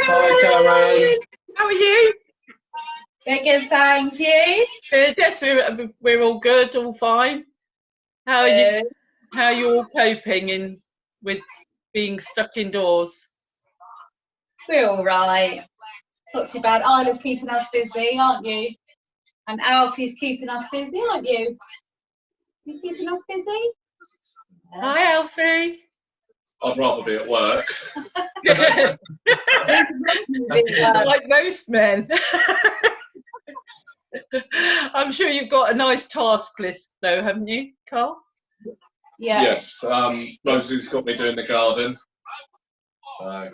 Hi, Karen. How are you? Very good, thanks. You? Good. Yes, we're all good, all fine. How are you? How are you all coping with being stuck indoors? We're all right. Not too bad. Isla's keeping us busy, aren't you? And Alfie's keeping us busy, aren't you? You keeping us busy? Hi, Alfie. I'd rather be at work. Like most men. I'm sure you've got a nice task list, though, haven't you, Karl? Yeah. Yes. Rosie's got me doing the garden. So.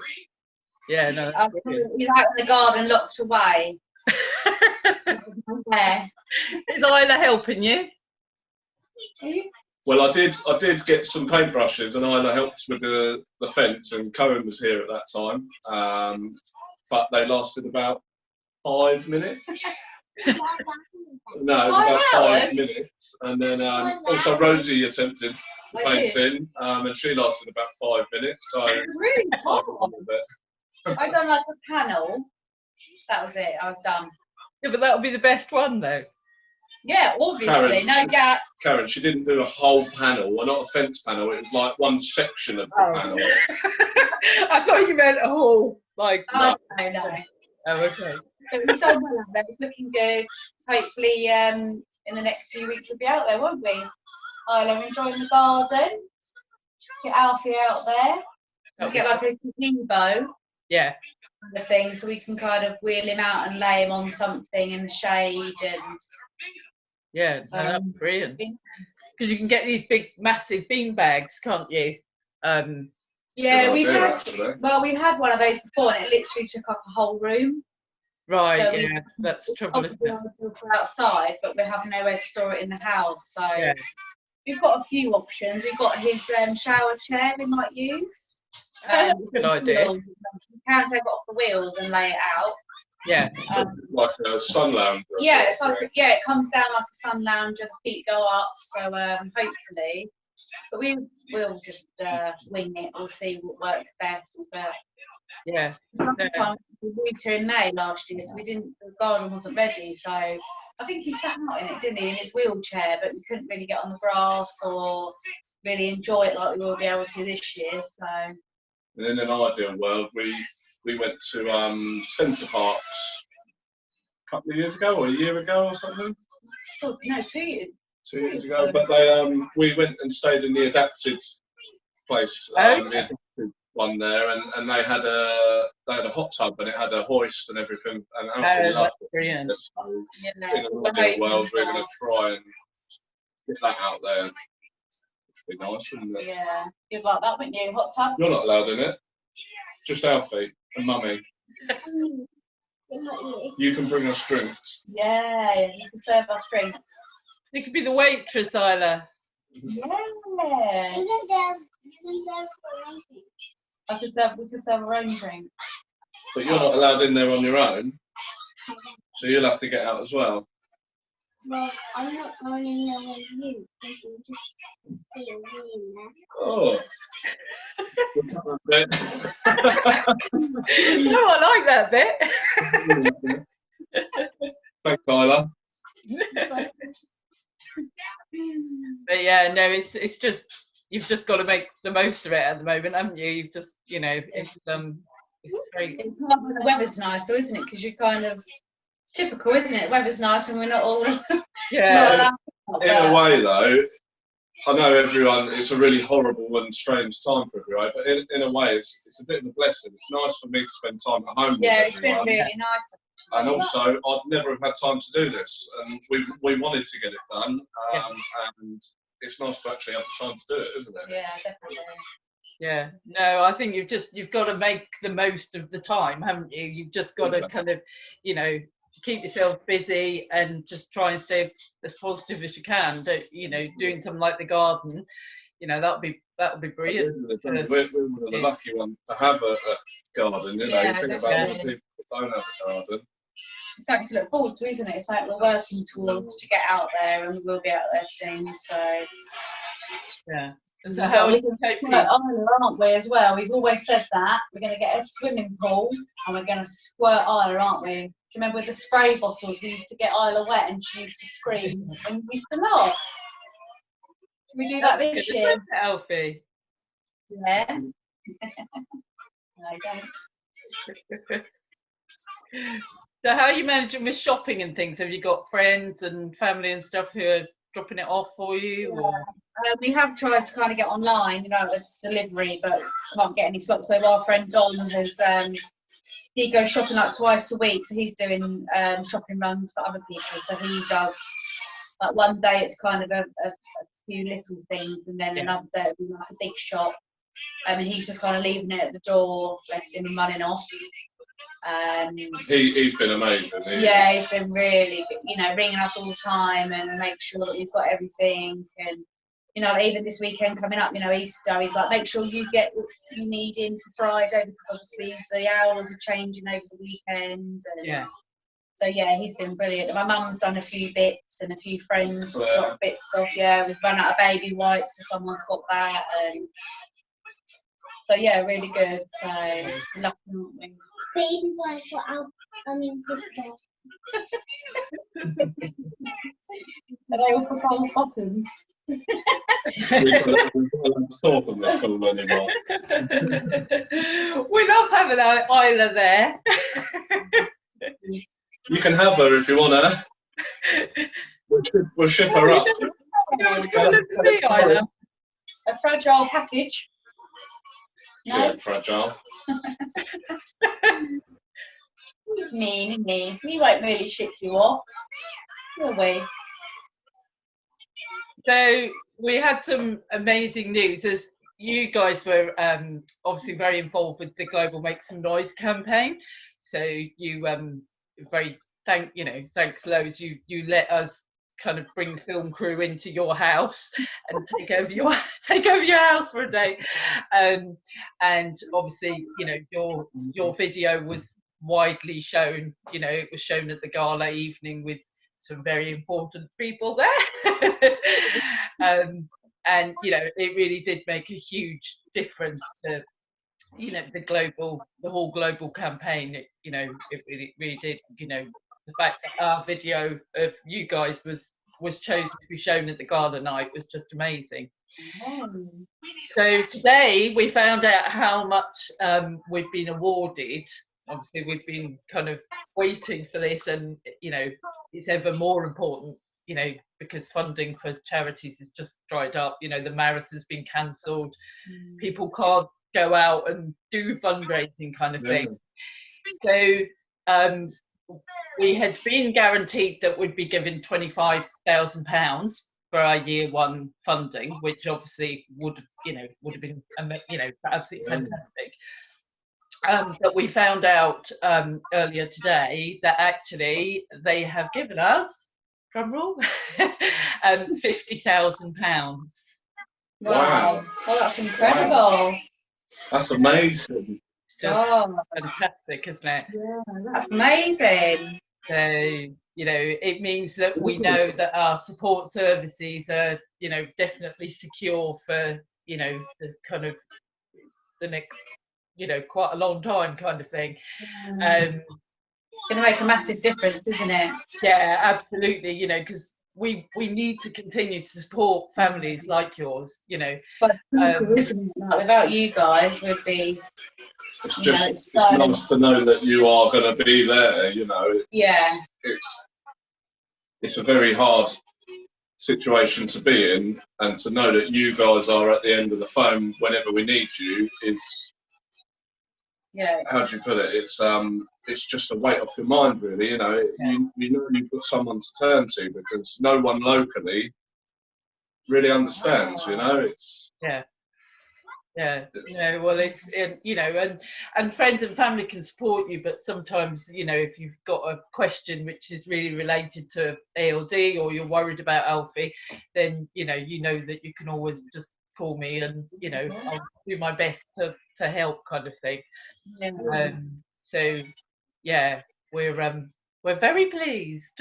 Yeah, no. That's He's out in the garden, locked away. Yeah. Is Isla helping you? Well, I did get some paintbrushes, and Isla helped with the fence, and Cohen was here at that time. But they lasted about 5 minutes. No, about 5 minutes. And then also Rosie attempted the painting, and she lasted about 5 minutes. So it was really hard. I done like a panel. That was it. I was done. Yeah, but that'll be the best one, though. Yeah, obviously, no gap. Karen, she didn't do a whole panel, well, not a fence panel. It was like one section of the panel. I thought you meant a whole, like. Oh, no. Oh, okay. It was so well, it's looking good. Hopefully, in the next few weeks we'll be out there, won't we? Isla, enjoying the garden. Get Alfie out there. We'll get like a gazebo. Yeah. Kind of thing, so we can kind of wheel him out and lay him on something in the shade and. Yeah, no, that's brilliant. Because you can get these big, massive bean bags, can't you? Yeah, we've had one of those before, and it literally took up a whole room. Right, so yeah, that's the trouble, isn't it? We're outside, but we have nowhere to store it in the house. So yeah. We've got a few options. We've got his shower chair we might use. That's a good idea. You can take it off the wheels and lay it out. Yeah. Like a sun lounger. Yeah, it's like, it comes down like a sun lounger, the feet go up, so hopefully. But we'll just wing it, we'll see what works best. But yeah. We moved here in May last year, so the garden wasn't ready, so I think he sat out in it, didn't he, in his wheelchair, but we couldn't really get on the grass or really enjoy it like we will be able to this year. So. And in an ideal world, we went to Centre Parks a couple of years ago, or a year ago, or something. Oh, no, 2 years. 2 years ago, but we went and stayed in the adapted place, the adapted one there, and they had a hot tub, and it had a hoist and everything, and I loved it. Brilliant. So in an ideal world, we're going to try and get that out there. It'd be nice, wouldn't it? Yeah, you'd like that, wouldn't you? Hot tub? You're not allowed in it. Just Alfie and Mummy. You can bring us drinks. Yeah, you can serve us drinks. You could be the waitress, Isla. Yeah. You can serve We could serve our own drink. But you're not allowed in there on your own, so you'll have to get out as well. Well, I'm not going in there with you, because you just see me in there. Oh. No, I like that bit. Thanks, Isla. But yeah, no, it's just you've just got to make the most of it at the moment, haven't you? You've just, it's great. It's hard when the weather's nice, though, isn't it? Because you kind of it's typical, isn't it? Weather's nice and we're not all. Yeah. In a way, though, I know it's a really horrible and strange time for everyone, but in a way, it's a bit of a blessing. It's nice for me to spend time at home with everyone. It's been really nice. And also, I've never had time to do this, and we wanted to get it done, and it's nice to actually have the time to do it, isn't it? Yeah, definitely. Yeah, no, I think you've got to make the most of the time, haven't you? You've just got to kind of, keep yourself busy and just try and stay as positive as you can. Doing something like the garden, that'll be brilliant. We're one of the lucky ones to have a garden. You think about all the people that don't have a garden. It's something to look forward to, isn't it? It's like we're working towards to get out there, and we'll be out there soon. So yeah, So how are you coping? Aren't we, as well? We've always said that. We're going to get a swimming pool and we're going to squirt Isla, aren't we? Do you remember with the spray bottles, we used to get Isla wet and she used to scream and we used to laugh. Should we do that this year? Alfie. Yeah. No, don't. So how are you managing with shopping and things? Have you got friends and family and stuff who are dropping it off for you? Yeah. Or? We have tried to kind of get online, you know, as delivery, but can't get any slots. So our friend Don has, he goes shopping like twice a week, so he's doing shopping runs for other people. So he does, like one day it's kind of a few little things, and then another day it'll be like a big shop. And he's just kind of leaving it at the door, bless him, and running off. He's been amazing. Yeah, he's been really, you know, ringing us all the time and make sure that we've got everything. And, you know, even this weekend coming up, you know, Easter, he's like, make sure you get what you need in for Friday, because obviously the hours are changing over the weekend. And so, yeah, he's been brilliant. My mum's done a few bits and a few friends got bits of, we've run out of baby wipes, so someone's got that. And so, yeah, really good. So, lucky, aren't we? Baby wipes were out. Are they all for Karl's bottom? We can't talk on this call anymore. We love having Isla there. You can have her if you want her. We'll ship her up. Come look at me, Isla. A fragile package. No. Yeah, fragile. Me. We won't really ship you off, will we? So we had some amazing news, as you guys were obviously very involved with the Global Make Some Noise campaign. So you thanks loads. You let us kind of bring the film crew into your house and take over your house for a day, and obviously, you know, your video was widely shown. You know, it was shown at the gala evening with some very important people there. And you know, it really did make a huge difference to, you know, the whole global campaign. It really did. You know, the fact that our video of you guys was chosen to be shown at the gala night was just amazing. So today we found out how much we've been awarded. Obviously, we've been kind of waiting for this, and you know, it's ever more important, you know, because funding for charities has just dried up. You know, the marathon's been cancelled. People can't go out and do fundraising kind of thing. So we had been guaranteed that we'd be given £25,000 for our year one funding, which obviously would have been, you know, absolutely fantastic. But we found out earlier today that actually they have given us, drum roll, £50,000. Wow. Oh, that's incredible. Wow. That's amazing. Fantastic, isn't it? Yeah, that's amazing. So, you know, it means that we know that our support services are, you know, definitely secure for, you know, the kind of the next, you know, quite a long time kind of thing. It's going to make a massive difference, isn't it? Yeah, absolutely. You know, because we need to continue to support families like yours, you know. But isn't it? Like, without you guys, we'd be. It's just it's nice to know that you are going to be there. You know. It's a very hard situation to be in, and to know that you guys are at the end of the phone whenever we need you is. Yeah. How do you put it? It's just a weight off your mind, really. You know, you know you've got someone to turn to, because no one locally really understands. You know, it's well, it's you know, and friends and family can support you, but sometimes, you know, if you've got a question which is really related to ALD, or you're worried about Alfie, then you know that you can always just call me, and you know, I'll do my best to help, kind of thing. So yeah, we're very pleased.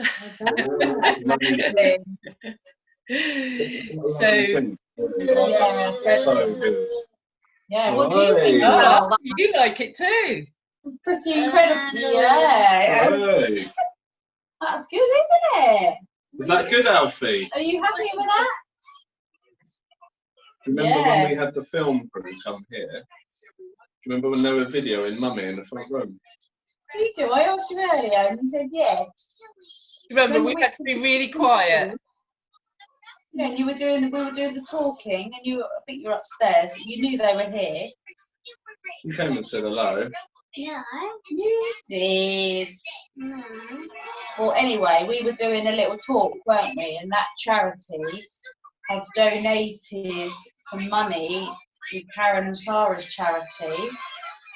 So Yeah. So good. Yeah, what do you think Hey. about that? You like it too. Pretty incredible. Yeah. Hey. That's good, isn't it? Is that good, Alfie? Are you happy with that? Do you remember when we had the film crew come here? Do you remember when they were videoing Mummy in the front room? You do. I asked you earlier and you said yes. Remember, we had to be really quiet. Yeah, and we were doing the talking, and I think you were upstairs. But you knew they were here. You came and said hello. No. You did. No. Well, anyway, we were doing a little talk, weren't we? And that charity has donated some money to Karen and Sarah's charity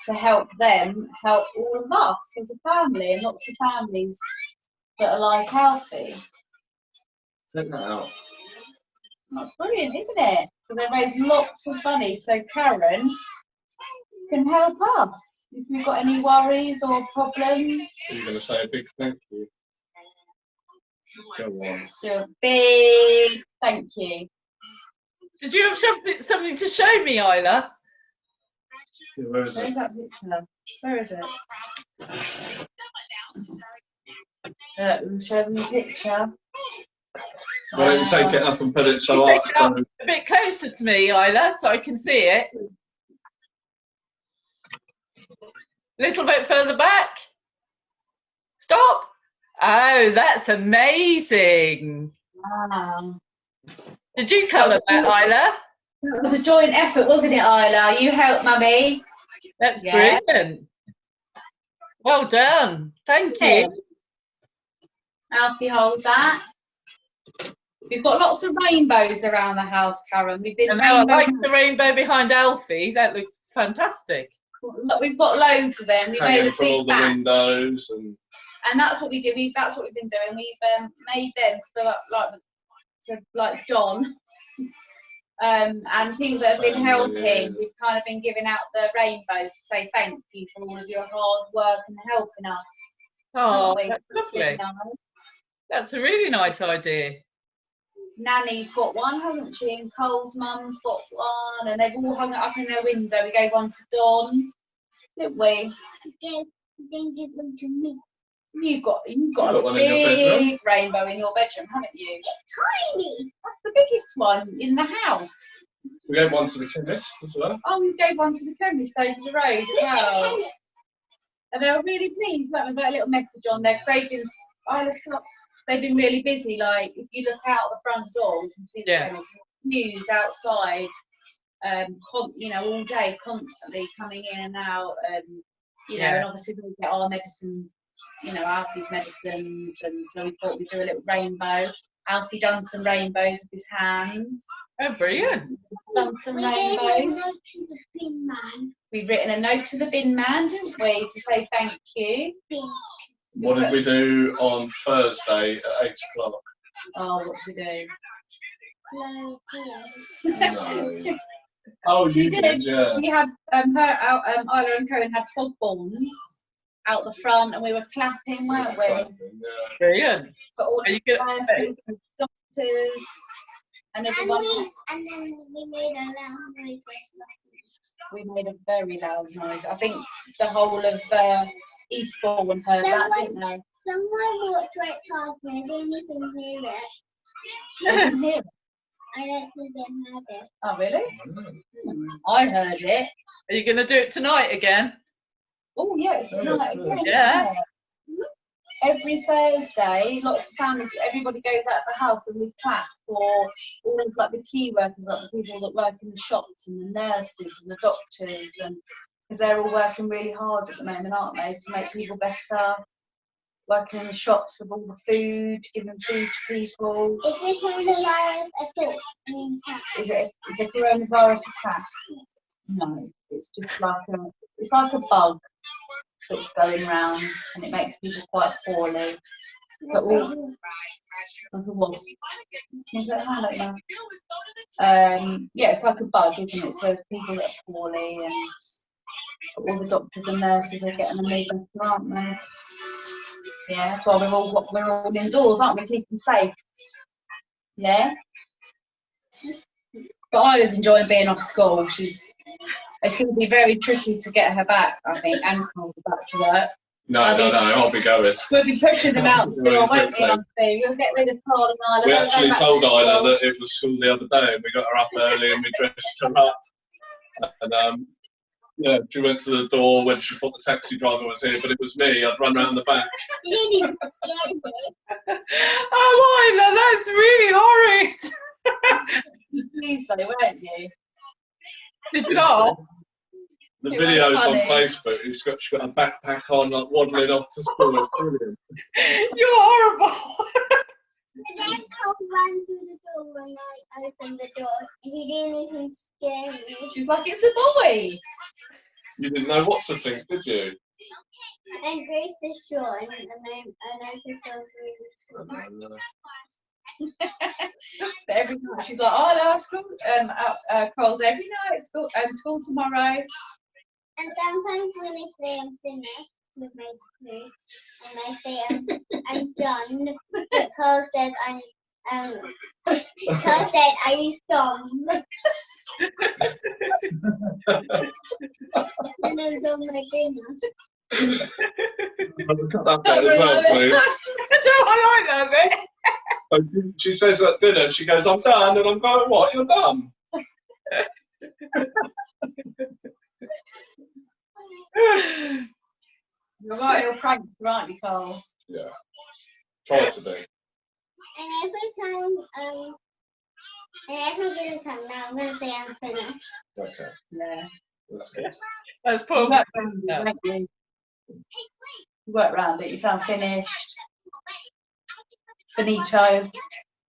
to help them help all of us as a family, and lots of families that are like Alfie. Take that out. That's brilliant, isn't it? So they raise lots of money so Karen can help us. If we've got any worries or problems. Are you going to say a big thank you? Go on. So a big thank you. Did you have something to show me, Isla? Yeah, where is Where's it? that picture? Where is it? We'll show them the picture. Why don't you take it up and put it so Take I it up a bit closer to me, Isla, so I can see it. A little bit further back. Stop. Oh, that's amazing. Wow. Did you colour that, Isla? It was a joint effort, wasn't it, Isla? You helped Mummy. That's Yeah. brilliant. Well done. Thank you. Alfie, hold that. We've got lots of rainbows around the house, Karen. We've been And now I like the rainbow behind Alfie. That looks fantastic. We've got loads of them. We made hanging a from all big the batch. windows and That's what we do. That's what we've been doing. We've made them for like Don, and people that have been helping. We've kind of been giving out the rainbows to say thank you for all of your hard work and helping us. Oh, Haven't we? that's lovely. Nice. That's a really nice idea. Nanny's got one, hasn't she? And Cole's mum's got one, and they've all hung it up in their window. We gave one to Don, didn't we? Then give them to me. You've got You've got a one in your big bedroom. rainbow in your bedroom, haven't you? Tiny. That's the biggest one in the house. we gave one to the chemist as well. Oh, we gave one to the chemist over the road as well. And they were really pleased, weren't we? Put a little message on there because they've been really busy. Like if you look out the front door, you can see the chemist news outside, all day, constantly coming in and out, and and obviously we get our medicine, Alfie's medicines, and so we thought we'd do a little rainbow. Alfie done some rainbows with his hands. Oh, brilliant. Done some We gave a rainbows. note to the bin man. We've written a note to the bin man, didn't we, to say thank you. What did we do on Thursday at 8 o'clock? Oh, what did we do? No. Oh, you did, yeah. She had Isla and Cohen had fog bombs out the front, and we were clapping, weren't we? Yeah. Brilliant. For all Are you the good? nurses and doctors and everyone else. And then we made a loud noise. We made a very loud noise. I think the whole of Eastbourne heard that, didn't they? Someone walked right past me. I didn't even hear it. They didn't hear it. I don't think they heard it. Oh, really? I heard it. Are you going to do it tonight again? Oh, yeah, it's tonight again. Yeah. Isn't it? Every Thursday, lots of families, everybody goes out of the house and we clap for all of the key workers, like the people that work in the shops and the nurses and the doctors, and because they're all working really hard at the moment, aren't they, to make people better, working in the shops with all the food, giving food to people. Is it coronavirus attack? Is it a coronavirus attack? No, it's just like a bug that's going round, and it makes people quite poorly. So like a wasp. Is it? I don't know. Yeah, it's like a bug, isn't it? So there's people that are poorly, and all the doctors and nurses are getting a new better, aren't they? Yeah, that's why we're all indoors, aren't we? Keeping safe. Yeah. But Isla's enjoying being off school. It's going to be very tricky to get her back, I think, and Karl back to work. No, I'll be going. We'll be pushing them out the door, won't we, Alfie? We'll get rid of Karl and Isla. We actually told Isla that it was school the other day, and we got her up early and we dressed her up. And yeah, she went to the door when she thought the taxi driver was here, but it was me. I'd run around the back. Oh, Isla, that's really horrid. Please, though, weren't you? Did you not? The videos on Facebook, she's got a backpack on, like waddling off to school. It's brilliant. You're horrible. Then Karl ran through the door when I opened the door. He didn't even scare me. She was like, it's a boy. You didn't know what to think, did you? And Grace is short, and I just saw through the school. But every night she's like, oh, no, school. Karl's every night at school, school tomorrow. And sometimes when I say I'm finished with my food, and I say I'm done, but Karl said are you done? And I'm done my dinner. Cut that bit as well, please. I like that bit. She says at dinner, she goes, I'm done, and I'm going, what? You're done? You're right, you're pranked, aren't you, Karl? Yeah. Try to be. And every dinner time now, I'm going to say I'm finished. Okay. Yeah. That's good. That's You probably work around it, won't you? You work around it, you sound finished. Finito.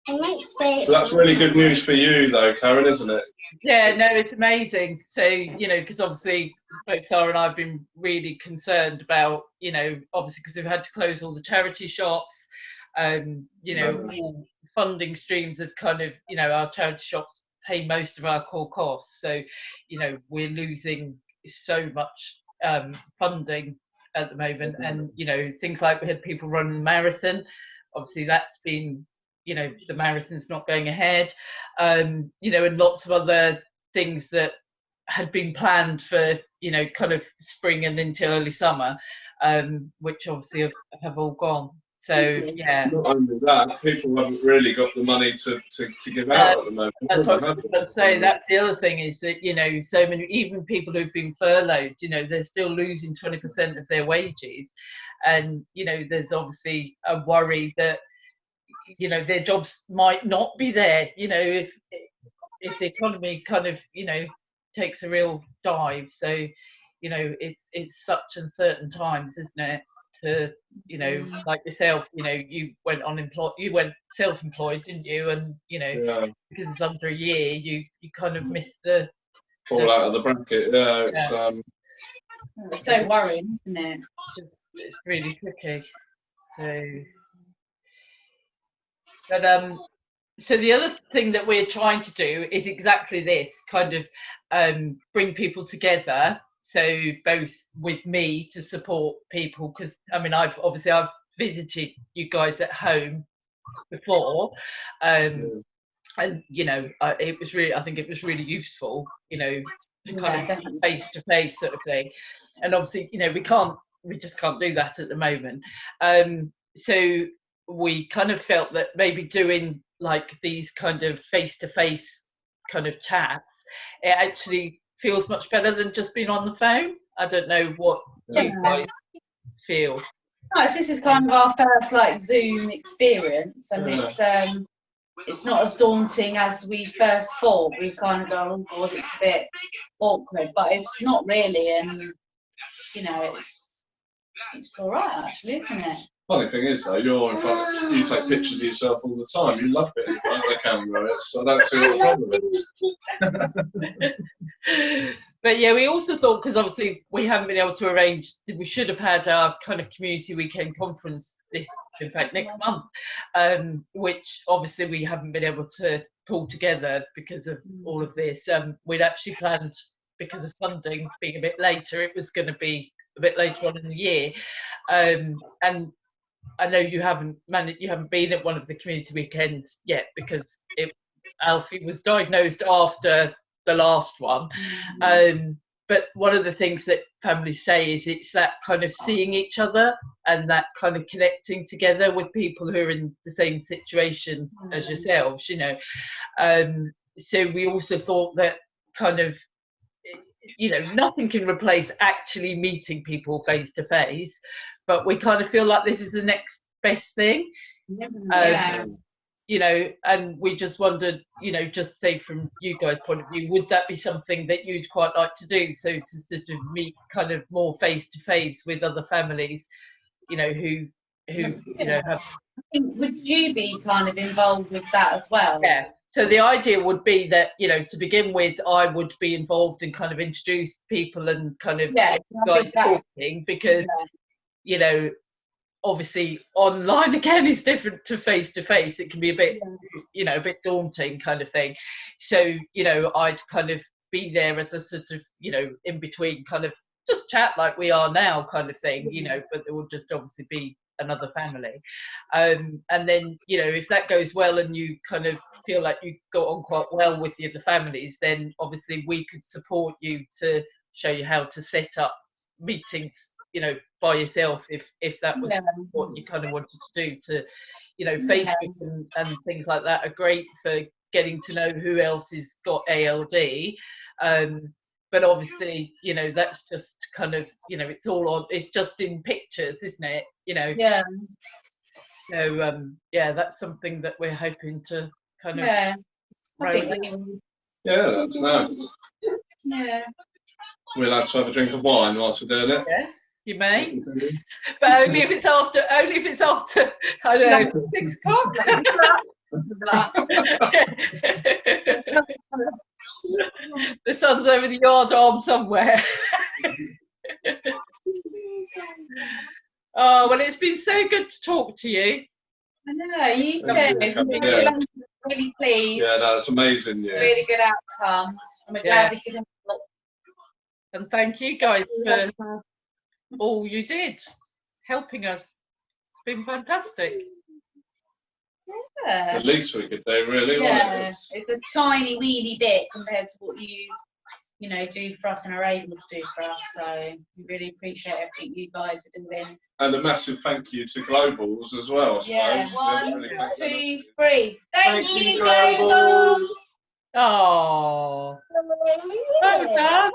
I might say. So that's really good news for you, though, Karen, isn't it? Yeah, no, it's amazing. So, you know, because obviously both Sarah and I have been really concerned about, you know, obviously because we've had to close all the charity shops, you know, all funding streams have kind of, you know, our charity shops pay most of our core costs. So, you know, we're losing so much funding at the moment. And, you know, things like we had people running the marathon. Obviously that's been, you know, the marathon's not going ahead, you know, and lots of other things that had been planned for, you know, kind of spring and into early summer, which obviously have all gone. So, yeah. Not only that, people haven't really got the money to give out at the moment. That's what I was going to say. That's the other thing is that, you know, so many, even people who've been furloughed, you know, they're still losing 20% of their wages. And, you know, there's obviously a worry that, you know, their jobs might not be there, you know, if the economy kind of, you know, takes a real dive. So, you know, it's such uncertain times, isn't it? To, you know, like yourself, you know, you went self-employed, didn't you? And, you know, because it's under a year, you kind of missed the fall out of the bracket. It's so worrying, isn't it? It's really tricky. So, but so the other thing that we're trying to do is exactly this, kind of bring people together. So both with me to support people, because I mean I've visited you guys at home before, and you know I think it was really useful, you know, kind of face to face sort of thing. And obviously, you know, we just can't do that at the moment. So we kind of felt that maybe doing like these kind of face to face kind of chats, it actually feels much better than just being on the phone. I don't know what you guys feel. Nice. This is kind of our first like Zoom experience, and it's not as daunting as we first thought. We kind of go, oh god, it's a bit awkward, but it's not really, and you know, it's all right actually, isn't it? Funny thing is though, you're in front, you take pictures of yourself all the time. You love it in front of the camera. I don't see what the problem is. But yeah, we also thought, because obviously we haven't been able to arrange, we should have had our kind of community weekend conference next month, which obviously we haven't been able to pull together because of all of this. We'd actually planned, because of funding being a bit later, it was going to be a bit later on in the year. And I know you haven't been at one of the community weekends yet because Alfie was diagnosed after the last one. But one of the things that families say is it's that kind of seeing each other and that kind of connecting together with people who are in the same situation as yourselves, you know. So we also thought that kind of, you know, nothing can replace actually meeting people face to face, but we kind of feel like this is the next best thing. You know, and we just wondered, you know, just say from you guys' point of view, would that be something that you'd quite like to do? So to sort of meet kind of more face to face with other families, you know, who you know have. I think, would you be kind of involved with that as well? Yeah. So the idea would be that, you know, to begin with, I would be involved and kind of introduce people and kind of guys talking, because you know, obviously online again is different to face. It can be a bit, you know, a bit daunting kind of thing. So, you know, I'd kind of be there as a sort of, you know, in between, kind of just chat like we are now kind of thing, you know, but there will just obviously be another family. And then, you know, if that goes well and you kind of feel like you got on quite well with the other families, then obviously we could support you to show you how to set up meetings, you know, by yourself, if that was what you kind of wanted to do. To, you know, Facebook and things like that are great for getting to know who else has got ALD, but obviously, you know, that's just kind of, you know, it's all on, it's just in pictures, isn't it, you know? So that's something that we're hoping to kind of that's no. We're allowed to have a drink of wine whilst we're doing it. Yes, you may, but only if it's after I don't know, 6 o'clock. The sun's over the yard arm somewhere. Oh, well, it's been so good to talk to you. I know, you too. Really pleased. Yeah, that's amazing. Yeah. Really good outcome. I'm glad we could have a look. And thank you guys for all you did, helping us. It's been fantastic. Yeah. The least we could do, really. Yeah, it's a tiny, weeny bit compared to what you know, do for us and are able to do for us. So we really appreciate everything you guys are doing. And a massive thank you to Globals as well, I suppose. Yeah, 1, 2, 3. Thank you, Globals. Globals. Oh, well done.